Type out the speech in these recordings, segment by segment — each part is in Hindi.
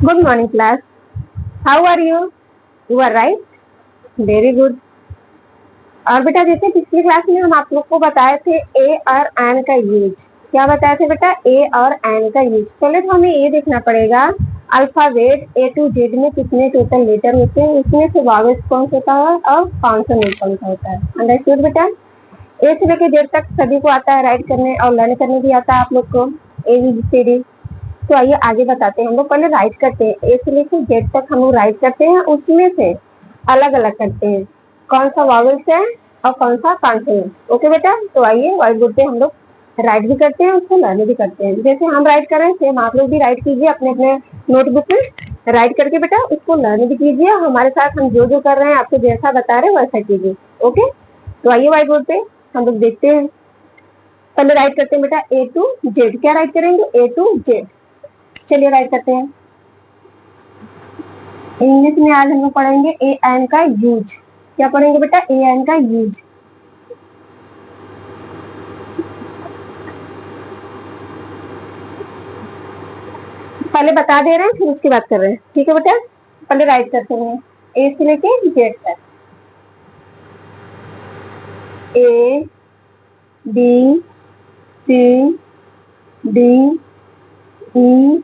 Good morning, class. How are you? You are right. Very good. और बेटा जैसे पिछली क्लास में हम आप लोग को बताए थे ए और एन का यूज। क्या बताए थे बेटा? ए और एन का यूज। पहले तो हमें ये देखना पड़ेगा अल्फाबेट ए टू जेड में कितने टोटल लेटर होते हैं, उसमें से वावेल्स कौन सा होता है और कौन सा नहीं कौन सा होता है। अंडरस्टूड बेटा? ए से लेकर जेड तक सभी को आता है राइट करने और लर्न करने भी आता है आप लोग को ABCD। तो आइए आगे बताते हैं। हम लोग पहले राइट करते हैं, ए से लेकर जेड तक हम लोग राइट करते हैं, उसमें से अलग अलग करते हैं कौन सा वावेल्स है और कौन सा कॉन्सोनेंट। ओके बेटा? तो आइए व्हाइट बोर्ड पे हम लोग राइट भी करते हैं, उसको लर्न भी करते हैं। जैसे हम राइट कर रहे हैं सेम आप लोग भी राइट कीजिए अपने अपने नोटबुक में राइट करके बेटा उसको लर्न भी कीजिए। हमारे साथ हम जो जो कर रहे हैं आपको जैसा बता रहे हैं वैसा कीजिए। ओके? तो आइए व्हाइट बोर्ड पे हम लोग देखते हैं। पहले राइट करते हैं बेटा ए टू जेड। क्या राइट करेंगे? ए टू जेड। चलिए राइट करते हैं। इंग्लिश में आज हम लोग पढ़ेंगे ए एन का यूज। क्या पढ़ेंगे बेटा? ए एन का यूज। पहले बता दे रहे हैं फिर उसकी बात कर रहे हैं। ठीक है बेटा? पहले राइट करते हैं ए से लेके जेड तक। A B C D E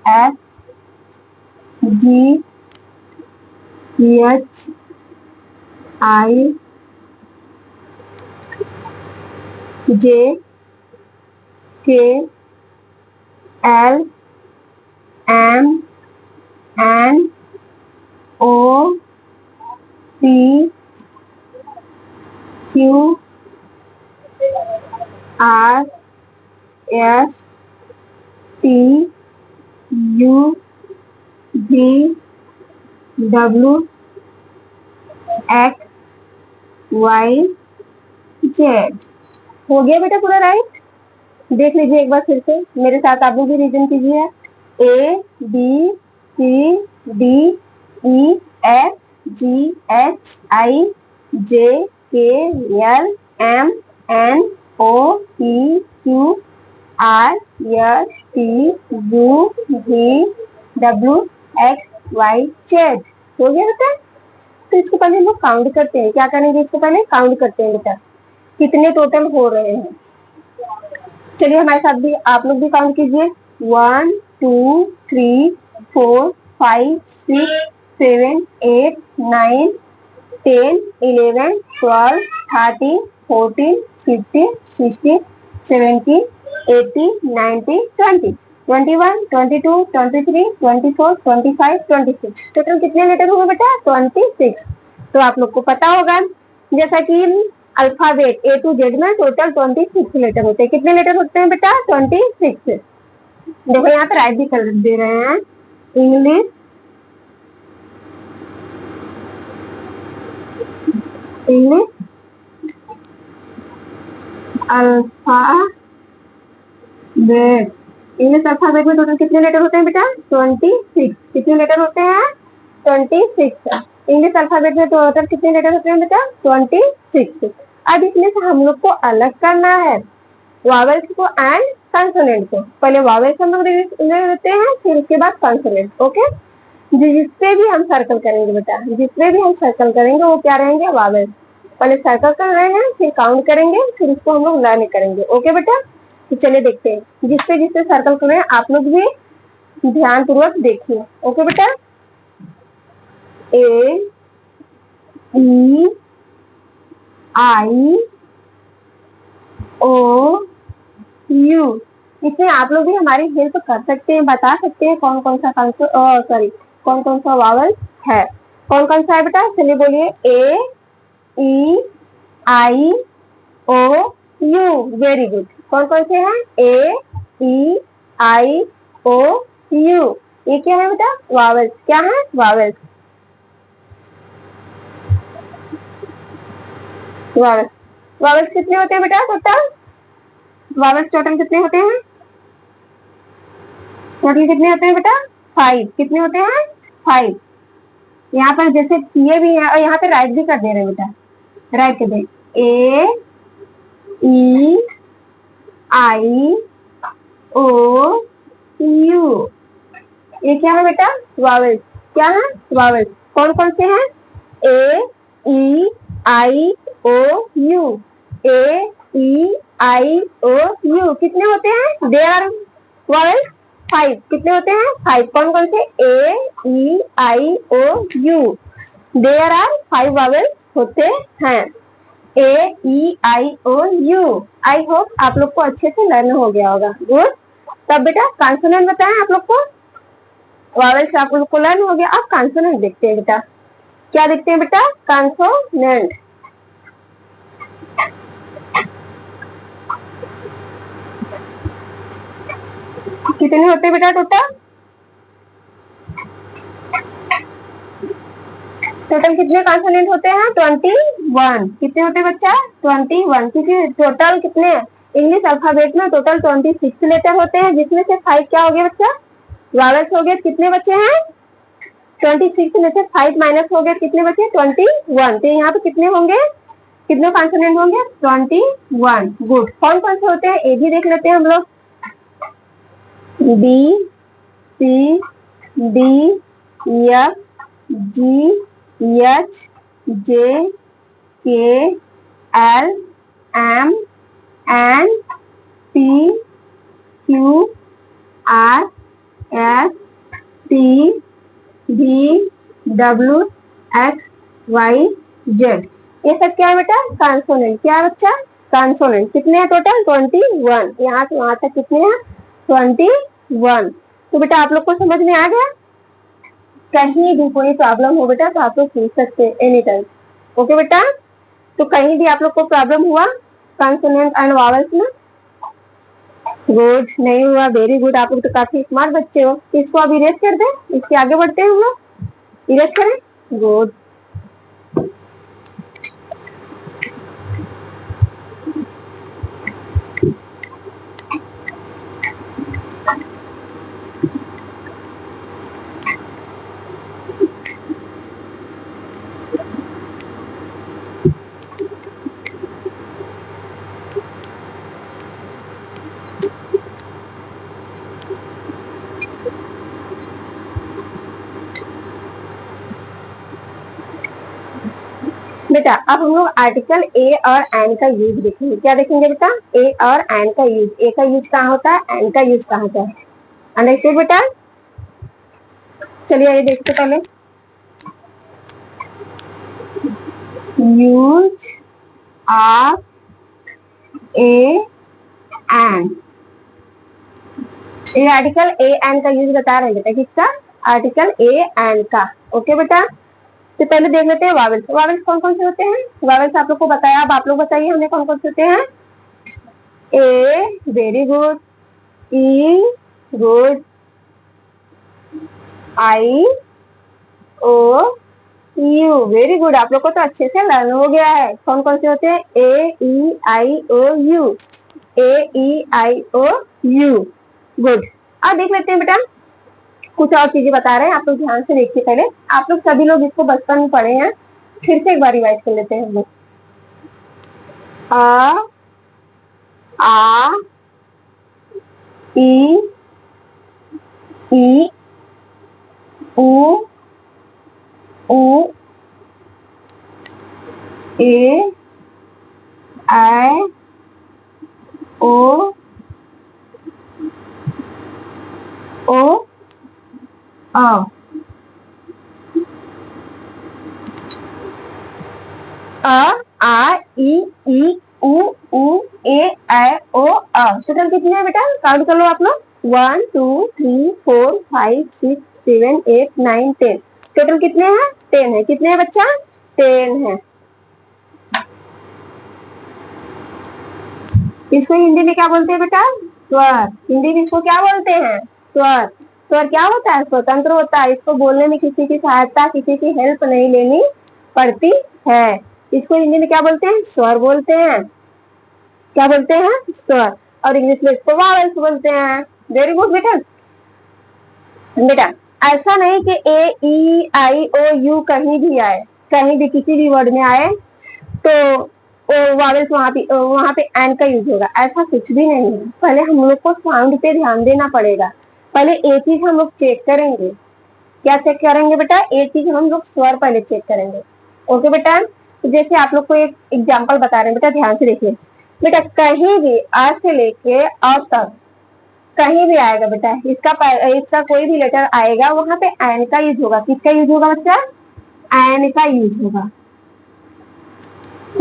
F G H I J K L M N O P Q R S T U V W X Y Z. हो गया बेटा पूरा राइट? देख लीजिए एक बार फिर से मेरे साथ आप लोग भी रीजन कीजिए। A B C D E F G H I J K L M N O P Q R S T U V W X Y Z. हो गया बेटा? तो इसको पहले हम लोग काउंट करते हैं। क्या करेंगे? इसको पहले काउंट करते हैं बेटा कितने टोटल हो रहे हैं। चलिए हमारे साथ भी आप लोग भी काउंट कीजिए। 1 2 3 4 5 6 7 8 9 10 11 12 13 14 15 16 17 18 19 20 21 22 23 24 25 26। टोटल कितने लेटर हुए बेटा? 26। तो आप लोग को पता होगा जैसा कि अल्फाबेट ए टू जेड में टोटल 26 लेटर होते हैं। कितने लेटर होते हैं बेटा? 26। देखो यहाँ पे राइट भी कर दे रहे हैं। English alphabet. इंग्लिश अल्फाबेट में टोटल कितने लेटर होते हैं बेटा? 26। कितने लेटर होते हैं? 26। इंग्लिश अल्फाबेट में टोटल कितने लेटर होते हैं बेटा? 26। अब इसमें से हम लोग को अलग करना है वावेल्स को एंड कॉन्सोनेंट को। पहले वावेल्स हम लोग देते हैं फिर उसके बाद कॉन्सोनेंट। ओके? जिसपे भी हम सर्कल करेंगे बेटा, जिसपे भी हम सर्कल करेंगे वो क्या रहेंगे? वावेल्स। पहले सर्कल कर रहे हैं फिर काउंट करेंगे फिर उसको हम लोग लर्न करेंगे। ओके बेटा? तो चलिए देखते हैं जिसपे जिसपे सर्कल कर रहे हैं आप लोग भी ध्यान पूर्वक देखिए। ओके बेटा? ए ई आई ओ यू। इसमें आप लोग भी हमारी हेल्प कर सकते हैं, बता सकते हैं कौन कौन सा कौन कौन सा वावल है। कौन कौन सा है बेटा? चलिए बोलिए। ए E I O U. Very good. कौन कौन से हैं? A E I O you. ये क्या है बेटा? वावल्स। क्या है? वावल्स। वावल्स। वावल्स कितने होते हैं बेटा टोटल? वावल्स टोटल कितने होते हैं? टोटल कितने होते हैं बेटा? 5। कितने होते हैं? 5। यहाँ पर जैसे किए भी है और यहाँ पे राइट भी कर दे रहे हैं बेटा। राइट कर दे। ए ई आई ओ यू। ये क्या है बेटा? वावेल्स। क्या है? वावेल्स। कौन कौन से हैं? A, E, I, O, U. A, E, I, O, you कितने होते हैं? There are vowels 5। कितने होते हैं? 5। कौन कौन से? A, E, I, O, U. There are 5 vowels होते हैं। A, E, I, O, you. I hope आप लोग को अच्छे से लर्न हो गया होगा। गुड। तब बेटा कॉन्सोनेंट बताएं आप लोग को। वावेल्स आप लोग को लर्न हो गया। आप कॉन्सोनेंट देखते हैं बेटा। क्या देखते हैं बेटा? कॉन्सोनेंट। कितने होते हैं बेटा टोटल? टोटल कितने कॉन्सोनेंट होते हैं? 21। कितने होते हैं बच्चा? 21। क्योंकि टोटल कितने इंग्लिश अल्फाबेट में टोटल 26 लेटर होते हैं, जिसमें से 5 क्या हो गया बच्चा? वावेल्स हो गए। कितने बच्चे हैं? 26 में से 5 माइनस हो गए, कितने बचे? 21। तो यहाँ पे कितने होंगे? कितने कॉन्सोनेंट होंगे? 21। गुड। कौन कौन से होते हैं ये भी देख लेते हैं हम लोग। B, C, D, F, G, H, J, K, L, M, N, P, Q, R, S, T, V, W, X, Y, Z. ये सब क्या है बेटा? कॉन्सोनेंट। क्या है बच्चा? कॉन्सोनेंट। कितने हैं टोटल? 21। यहाँ से वहां तक कितने हैं? 21। तो बेटा आप लोग को समझ में आ गया? कहीं भी कोई प्रॉब्लम हो बेटा तो आप लोग पूछ सकते हैं एनी टाइम। ओके बेटा? तो कहीं भी आप लोग को प्रॉब्लम हुआ कॉन्सोनेंट एंड वावल्स में? गुड। नहीं हुआ? Very good. आप लोग तो काफी स्मार्ट बच्चे हो। इसको अब इरेज कर दे, इसके आगे बढ़ते हैं हम लोग। इरेज करें। गुड। बेटा अब हम लोग आर्टिकल ए और एन का यूज देखेंगे। क्या देखेंगे बेटा? ए और एन का यूज। ए का यूज कहाँ होता है? एन का यूज कहाँ होता है? अंडरस्टूड बेटा? चलिए ये देखते पहले। Use of a an. ये आर्टिकल ए एन का यूज बता रहे हैं बेटा। किसका? आर्टिकल ए एन का। ओके बेटा? तो पहले देख लेते हैं वावेल्स। वावेल्स कौन कौन से होते हैं? वावेल्स आप लोग को बताया, अब आप लोग बताइए हमें कौन कौन से होते हैं? A, very good. E, good. I, O, U, very good. आप लोग को तो अच्छे से लर्न हो गया है। कौन कौन से होते हैं? A, E, I, O, U. A, E, I, O, U. Good. अब देख लेते हैं बेटा, कुछ और चीजें बता रहे हैं। आप लोग ध्यान से देखिए। पहले आप लोग सभी लोग इसको बचपन में पढ़े हैं, फिर से एक बार रिवाइज कर लेते हैं हम लोग। आ, ई, ई, उ, उ, ए, आई, ओ, ओ, आ। ई, उ, ए, आई, ओ, आ। टोटल कितने हैं बेटा? काउंट कर लो आप लोग। 1 2 3 4 5 6 7 8 9 10। टोटल कितने हैं? 10 है। कितने हैं बच्चा? 10 है। इसको हिंदी में क्या बोलते हैं बेटा? स्वर। हिंदी में इसको क्या बोलते हैं? स्वर। स्वर क्या होता है? स्वतंत्र होता है। इसको बोलने में किसी की सहायता, किसी की हेल्प नहीं लेनी पड़ती है। इसको हिंदी में क्या बोलते हैं? स्वर बोलते हैं। क्या बोलते हैं? स्वर। और इंग्लिश में इसको वावेल्स बोलते हैं। वेरी गुड बेटा। बेटा ऐसा नहीं कि ए, ई, आई, ओ, यू कहीं भी आए, कहीं भी किसी भी वर्ड में आए तो वावेल्स वहां पे एन का यूज होगा, ऐसा कुछ भी नहीं है। पहले हम लोग को साउंड पे ध्यान देना पड़ेगा। पहले एक चीज हम लोग चेक करेंगे। क्या चेक करेंगे बेटा? एक चीज हम लोग स्वर पहले चेक करेंगे। ओके बेटा, तो जैसे आप लोग को एक एग्जांपल बता रहे हैं बेटा, ध्यान से देखिए बेटा। कहीं भी आ से लेके अ तक कहीं भी आएगा बेटा, इसका कोई भी लेटर आएगा, वहां पे एन का यूज होगा। किसका यूज होगा बच्चा? एन का यूज होगा।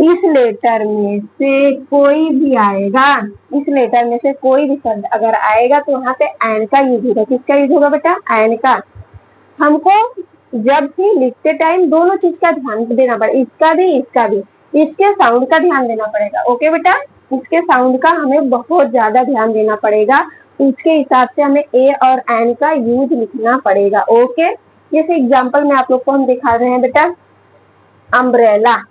इस लेटर में से कोई भी आएगा, इस लेटर में से कोई भी शब्द अगर आएगा तो वहां पे एन का यूज होगा। किसका यूज होगा बेटा? एन का। हमको जब भी लिखते टाइम दोनों चीज का ध्यान देना पड़ेगा, इसका भी इसका भी। इसके साउंड का ध्यान देना पड़ेगा। ओके बेटा, इसके साउंड का हमें बहुत ज्यादा ध्यान देना पड़ेगा। उसके हिसाब से हमें ए और एन का यूज लिखना पड़ेगा। ओके, जैसे एग्जाम्पल में आप लोग को हम दिखा रहे हैं बेटा, अम्ब्रेला।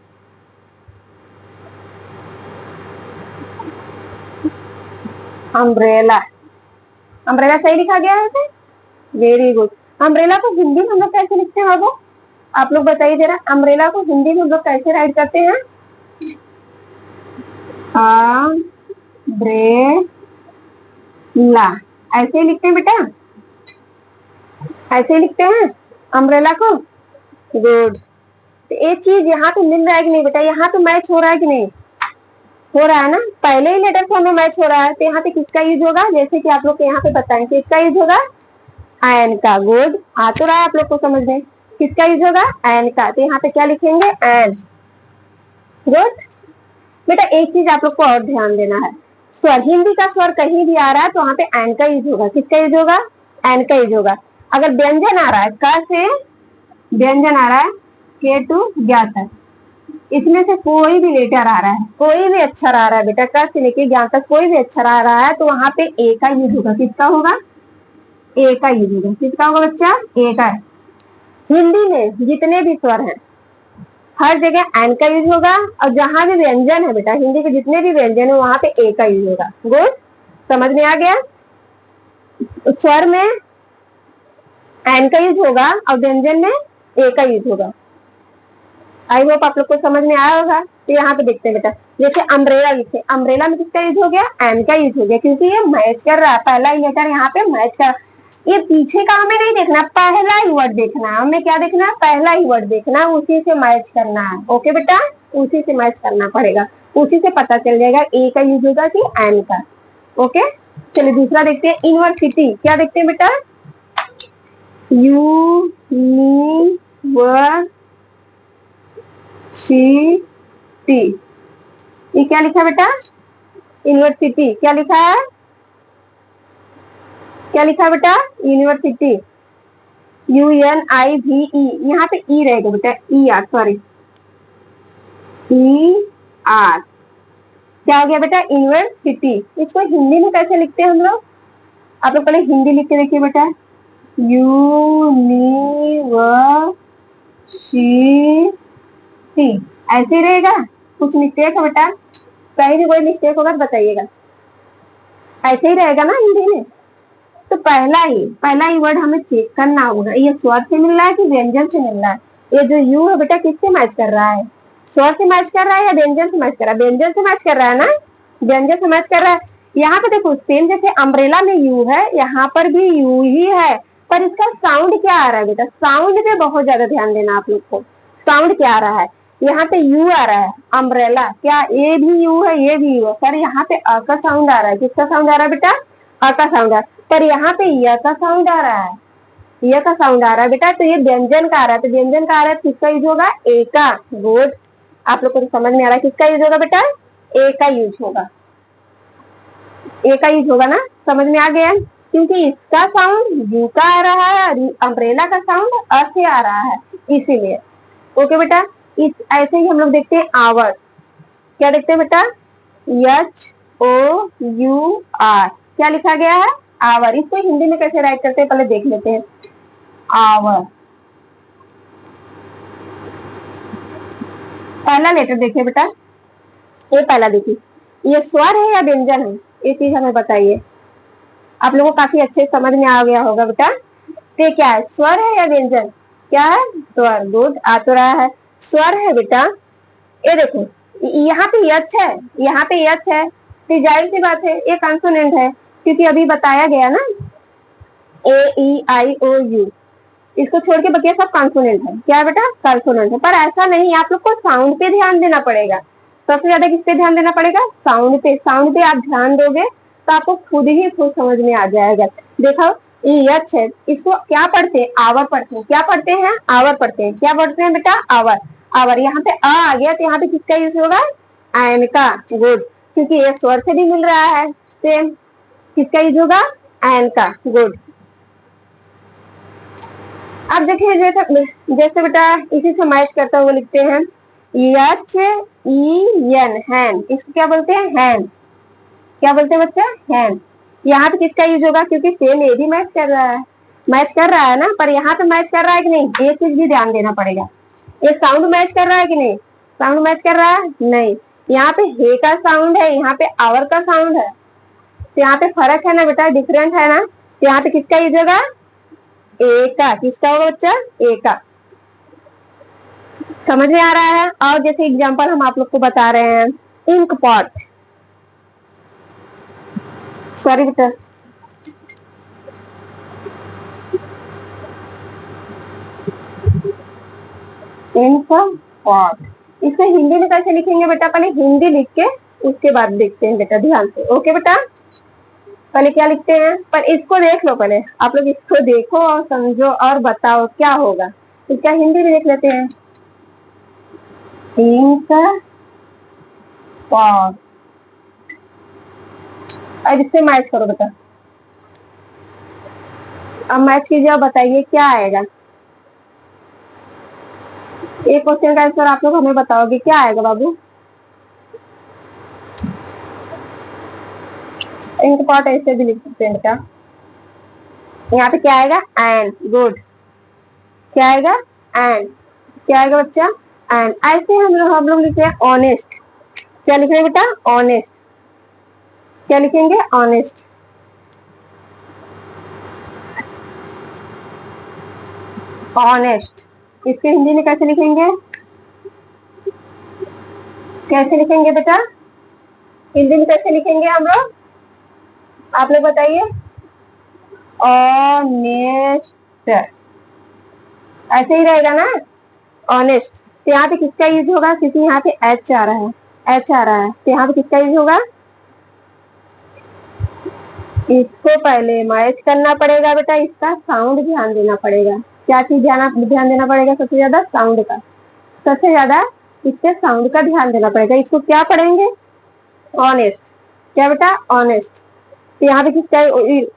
अम्ब्रेला, अम्ब्रेला सही लिखा गया है? Very good. अम्ब्रेला को हिंदी में हम लोग कैसे लिखते हैं बाबू? आप लोग बताइए जरा, अम्ब्रेला को हिंदी में हम लोग कैसे राइट करते हैं? अम्ब्रेला, ऐसे ही लिखते हैं बेटा, ऐसे ही लिखते हैं अम्ब्रेला को। गुड। तो एक चीज यहाँ पे मिल रहा है कि नहीं बेटा? यहाँ पे मैच हो रहा है कि नहीं? हो रहा है ना, पहले ही लेटर से हमें मैच हो रहा है। तो यहाँ पे किसका यूज होगा? जैसे कि आप लोग को यहाँ पे बताएं, किसका यूज होगा? एन का। गुड, आ तो रहा है आप लोग को समझ में। किसका यूज होगा? एन का। तो यहाँ पे क्या लिखेंगे? एन। गुड बेटा, एक चीज आप लोग को और ध्यान देना है, स्वर, हिंदी का स्वर कहीं भी आ रहा है तो वहां पे एन का यूज होगा। किसका यूज होगा? एन का यूज होगा। अगर व्यंजन आ रहा है, क से व्यंजन आ रहा है, के टू ज्ञ तक, इसमें से कोई भी लेटर आ रहा है, कोई भी अक्षर आ रहा है बेटा, क से लेके ज्ञ तक कोई भी अक्षर आ रहा है तो वहां पे ए का यूज होगा। किसका होगा? ए का यूज होगा। किसका होगा बच्चा? ए का। हिंदी में जितने भी स्वर हैं हर जगह एन का यूज होगा, और जहां भी व्यंजन है बेटा, हिंदी के जितने भी व्यंजन है वहां पे ए का यूज होगा। गुड, समझ में आ गया? स्वर में एन का यूज होगा और व्यंजन में ए का यूज होगा। आई होप आप लोग को समझ में आया होगा। तो यहाँ पे देखते हैं बेटा, जैसे अम्ब्रेला लिखे, अम्ब्रेला में किसका यूज हो गया? एन का यूज हो गया, क्योंकि ये मैच कर रहा है। पहला ही लेटर यहाँ पे मैच कर, ये पीछे का हमें नहीं देखना, पहला ही वर्ड देखना है हमें। क्या देखना है? पहला ही वर्ड देखना है, उसी से मैच करना है। ओके बेटा, उसी से मैच करना पड़ेगा, उसी से पता चल जाएगा ए का यूज होगा कि एन का। ओके, चलिए दूसरा देखते हैं, यूनिवर्सिटी। क्या देखते हैं बेटा? यूनिवर्सिटी, ये क्या लिखा बेटा? यूनिवर्सिटी। क्या लिखा है? क्या लिखा बेटा? यूनिवर्सिटी। UNIVE, यहाँ पे ई रहेगा बेटा, E R, sorry, E R. क्या हो गया बेटा? यूनिवर्सिटी। इसको हिंदी में कैसे लिखते हैं हम लोग? आप लोग पहले हिंदी लिख के देखिए बेटा, यूनिवर्सिटी, ऐसे ही रहेगा। कुछ मिस्टेक है बेटा? कहीं भी कोई मिस्टेक होगा तो बताइएगा। ऐसे ही रहेगा ना हिंदी में? तो पहला ही वर्ड हमें चेक करना होगा, ये स्वर से मिल रहा है कि व्यंजन से मिल रहा है। ये जो यू है बेटा, किससे मैच कर रहा है? स्वर से मैच कर रहा है या व्यंजन से मैच कर रहा है? व्यंजन से मैच कर रहा है ना, व्यंजन से मैच कर रहा है। यहाँ पे देखो, सेम जैसे अम्ब्रेला में यू है, यहाँ पर भी यू ही है, पर इसका साउंड क्या आ रहा है बेटा? साउंड पे बहुत ज्यादा ध्यान देना आप लोग को। साउंड क्या आ रहा है? यहाँ पे यू आ रहा है, अम्ब्रेला, क्या ये भी यू है? ये भी यू है, पर यहाँ पे अ का साउंड आ रहा है। किसका साउंड आ रहा है बेटा? अ का साउंड आ रहा है। पर यहाँ पे य का साउंड आ रहा है, य का साउंड आ रहा है बेटा, तो ये व्यंजन का आ रहा है। तो व्यंजन का आ रहा है, किसका यूज होगा? ए का। गुड, आप लोग को तो समझ में आ रहा है किसका यूज होगा बेटा? ए का यूज होगा। ए का यूज होगा ना, समझ में आ गया? क्योंकि इसका साउंड यू का आ रहा है और अम्ब्रेला का साउंड अ से आ रहा है, इसीलिए। ओके बेटा, इस ऐसे ही हम लोग देखते हैं आवर। क्या देखते हैं बेटा? HOUR, क्या लिखा गया है? आवर। इसको हिंदी में कैसे राइट करते हैं पहले देख लेते हैं। आवर, पहला लेटर देखिए बेटा, ये पहला देखिए, ये स्वर है या व्यंजन है? ये चीज हमें बताइए। आप लोगों को काफी अच्छे समझ में आ गया होगा बेटा। ये क्या है? स्वर है या व्यंजन? क्या है? स्वर। गुड, आ तो रहा है, स्वर है बेटा। ये देखो, यहाँ पे यच है, यहाँ पे यच है, तो जाहिर सी बात है ये कॉन्सोनेंट है, क्योंकि अभी बताया गया ना, A E I O U, इसको छोड़ के बाकी सब कॉन्सोनेंट है। क्या है बेटा? कॉन्सोनेंट है। पर ऐसा नहीं, आप लोग को साउंड पे ध्यान देना पड़ेगा। सबसे ज्यादा किस पे ध्यान देना पड़ेगा? साउंड पे। साउंड पे आप ध्यान दोगे तो आपको खुद ही खुद समझ में आ जाएगा। देखो यच है, इसको क्या पढ़ते हैं? आवर पढ़ते हैं। क्या पढ़ते हैं? आवर पढ़ते हैं। क्या पढ़ते हैं बेटा? आवर। आवर। यहाँ पे आ गया तो यहाँ पे किसका यूज होगा? एन का। गुड, क्योंकि ये स्वर से भी मिल रहा है। सेम, किसका यूज होगा? एन का। गुड। अब देखिए जैसे जैसे बेटा इसी से मैच करता हुआ लिखते हैं एच ई एन, हैन। इसको क्या बोलते हैं? हैन। क्या बोलते हैं बच्चा? हैन। यहाँ पे किसका यूज होगा? क्योंकि सेम ये भी मैच कर रहा है, मैच कर रहा है ना। पर यहाँ पे मैच कर रहा है कि नहीं, ये चीज भी ध्यान देना पड़ेगा। ये साउंड मैच कर रहा है कि नहीं? साउंड मैच कर रहा है? नहीं। यहाँ पे हे का साउंड है, यहाँ पे आवर का साउंड है, तो यहाँ पे फर्क है ना बेटा, डिफरेंट है ना। तो यहाँ पे किसका यूज होगा? ए का। किसका होगा बच्चा? ए का। समझ में आ रहा है? और जैसे एग्जांपल हम आप लोग को बता रहे हैं, इंक पॉट। सॉरी बेटा, इंक पॉट। इसको हिंदी में कैसे लिखेंगे बेटा? पहले हिंदी लिख के उसके बाद देखते हैं बेटा, ध्यान से। ओके बेटा, पहले क्या लिखते हैं? पर इसको देख लो पहले, आप लोग इसको देखो और समझो और बताओ क्या होगा। इसका हिंदी भी देख लेते हैं। Ink pot. अब इससे मैच करो बेटा। अब मैच कीजिए और बताइए क्या आएगा। एक क्वेश्चन का आंसर आप लोग हमें बताओगे, क्या आएगा बाबू? इंक पॉट ऐसे भी लिख सकते हैं बेटा। यहाँ पे क्या आएगा? एंड। गुड। क्या आएगा? एंड। क्या आएगा बच्चा? एंड। ऐसे हम लोग लिखते हैं ऑनेस्ट। क्या लिख रहे हैं बेटा? ऑनेस्ट। क्या लिखेंगे? ऑनेस्ट। ऑनेस्ट। इसके हिंदी में कैसे लिखेंगे? कैसे लिखेंगे बेटा? हिंदी में कैसे लिखेंगे हम लोग? आप लोग बताइए। ऑनेस्ट, ऐसे ही रहेगा ना, ऑनेस्ट। तो यहाँ पे किसका यूज होगा? क्योंकि यहाँ पे एच आ रहा है, एच आ रहा है, तो यहाँ पे किसका यूज होगा? इसको पहले मैच करना पड़ेगा बेटा, इसका साउंड ध्यान देना पड़ेगा। क्या चीज ध्यान देना पड़ेगा? सबसे ज्यादा साउंड का। सबसे ज्यादा इसके साउंड का ध्यान देना पड़ेगा। इसको क्या पढ़ेंगे? ऑनेस्ट। क्या बेटा? ऑनेस्ट। तो यहाँ पे किसका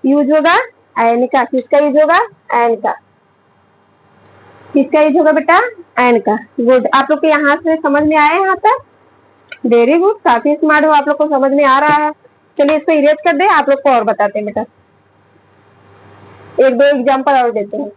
यूज होगा? एन का। किसका यूज होगा? एन का। किसका यूज होगा बेटा? एन का। गुड। आप लोग को यहाँ से समझ में आया? यहाँ तक वेरी गुड, काफी स्मार्ट हो, आप लोग को समझ में आ रहा है। चलिए इसको इरेज कर दे, आप लोग को और बताते हैं बेटा। एक दो एग्जाम्पल और देते हैं।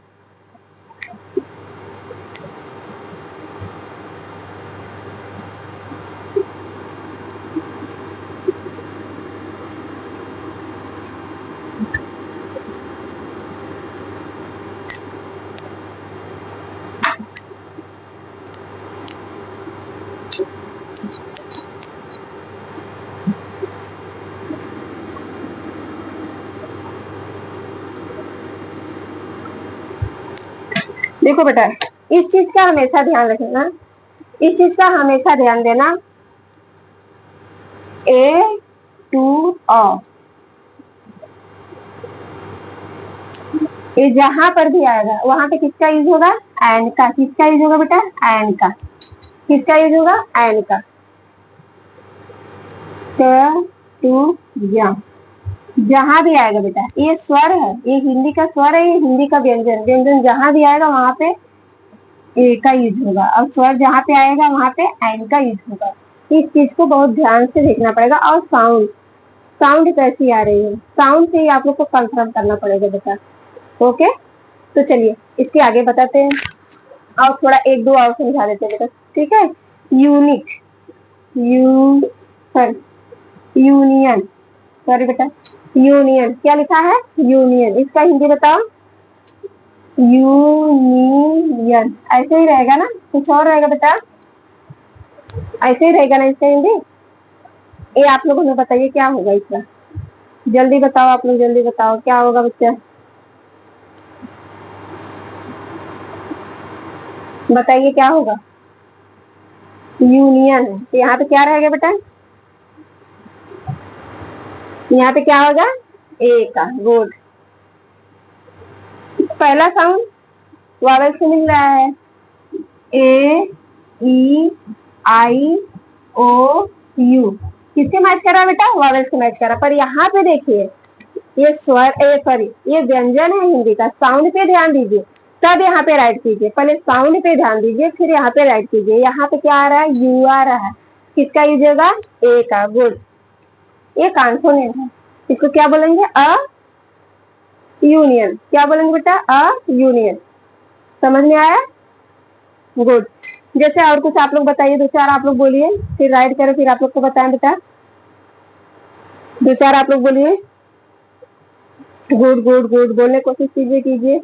देखो बेटा, इस चीज का हमेशा ध्यान रखना, इस चीज का हमेशा ध्यान देना। ए टू ऑ, ये जहां पर भी आएगा वहां पे किसका यूज होगा? एन का। किसका यूज होगा बेटा? एन का। किसका यूज होगा? एन का। टू या, जहां भी आएगा बेटा, ये स्वर है, ये हिंदी का स्वर है, ये हिंदी का व्यंजन। व्यंजन जहां भी आएगा वहां पे ए का यूज होगा, और स्वर जहां पे आएगा वहां पे एन का यूज होगा। इस चीज को बहुत ध्यान से देखना पड़ेगा। और साउंड, साउंड कैसी आ रही है, साउंड से ही आप लोग को कंफर्म करना पड़ेगा बेटा। ओके, तो चलिए इसके आगे बताते हैं और थोड़ा एक दो और समझा देते हैं बेटा, ठीक है। Unique, you sorry union, sorry बेटा, यूनियन। क्या लिखा है? यूनियन। इसका हिंदी बताओ। यूनियन। ऐसे ही रहेगा ना, कुछ और रहेगा बेटा? ऐसे ही रहेगा ना इसका हिंदी? ये आप लोग हमें बताइए क्या होगा इसका, जल्दी बताओ आप लोग, जल्दी बताओ क्या होगा बच्चा। बताइए क्या होगा? यूनियन है। तो यहाँ पे क्या रहेगा बेटा? यहाँ पे क्या होगा? ए का। गुड। पहला साउंड वावल से मिल रहा है, ए ई आई ओ यू। किससे मैच कर रहा है बेटा? वावल से मैच कर रहा है। पर यहाँ पे देखिए ये स्वर सॉरी ये व्यंजन है हिंदी का, साउंड पे ध्यान दीजिए तब यहाँ पे राइट कीजिए। पहले साउंड पे ध्यान दीजिए फिर यहाँ पे राइट कीजिए। यहाँ पे क्या आ रहा है? यू आ रहा है। किसका यूज होगा? ए का। गुड। ये कॉन्सोनेंट है, इसको क्या बोलेंगे? A union. क्या बोलेंगे बेटा? A union. समझ में आया? गुड। जैसे और कुछ आप लोग बताइए, दो चार आप लोग बोलिए, फिर राइट करो, फिर आप लोग को बताएं बेटा। दो चार आप लोग बोलिए। गुड गुड गुड, बोलने की कोशिश कीजिए।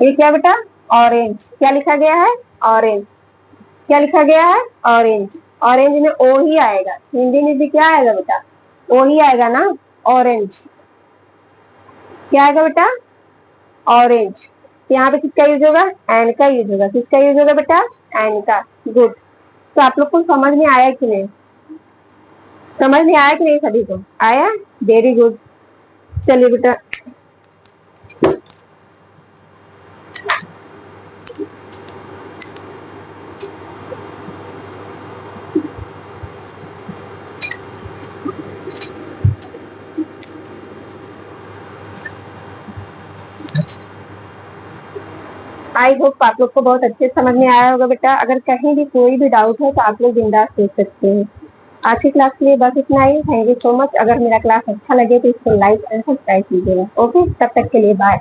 ये क्या बेटा? ऑरेंज। क्या लिखा गया है? ऑरेंज। क्या लिखा गया है? ऑरेंज। ऑरेंज में ओ ही आएगा। हिंदी में भी क्या आएगा बेटा? ओ ही आएगा ना। ऑरेंज। क्या आएगा बेटा? ऑरेंज। यहाँ पे किसका यूज होगा? एन का यूज होगा। किसका यूज होगा बेटा? एन का। गुड। तो आप लोग को समझ में आया कि नहीं? समझ में आया कि नहीं? सभी को आया? Very good. चलिए बेटा, आई होप आप लोग को बहुत अच्छे समझ में आया होगा बेटा। अगर कहीं भी कोई भी डाउट है तो आप लोग बिंदास पूछ सकते हैं। आज की क्लास के लिए बस इतना ही। Thank you so much. अगर मेरा क्लास अच्छा लगे तो इसको लाइक एंड सब्सक्राइब कीजिएगा। ओके, तब तक के लिए बाय।